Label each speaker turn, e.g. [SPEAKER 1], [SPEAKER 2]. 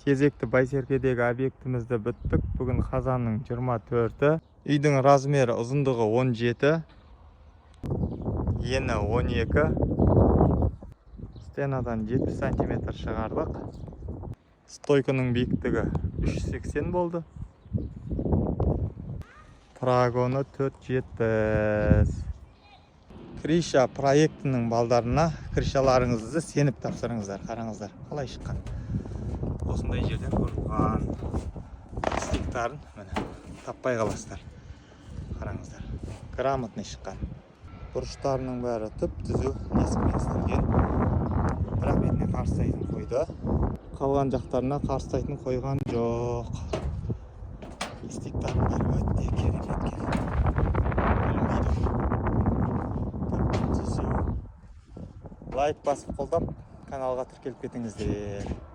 [SPEAKER 1] Кезекті Байсеркедегі объектімізді бүттік. Бүгін қазанның 24-і. Үйдің размері ұзындығы 17, ені 12. Стенадан 70 см шығардық. Стойканың биіктігі 380 болды. Прогоны 470. Криша проектінің балдарына кришаларыңызды сеніп тапсырыңыздар. Қараңыздар, қалай шыққан. Осындай жерден құрылған. Стиктарын міне таппай қаласыздар. Қараңыздар, грамотный шыққан. Бұрыштарының бәрі түп-түзу несімен істелген. Бірақ бетіне қарсылайтын қойды. Қалған жақтарына қарсылайтын қойған жоқ. Стиктарын бәрі өте керемет Лайк басып қолдап, каналға тіркеліп кетіңіздер.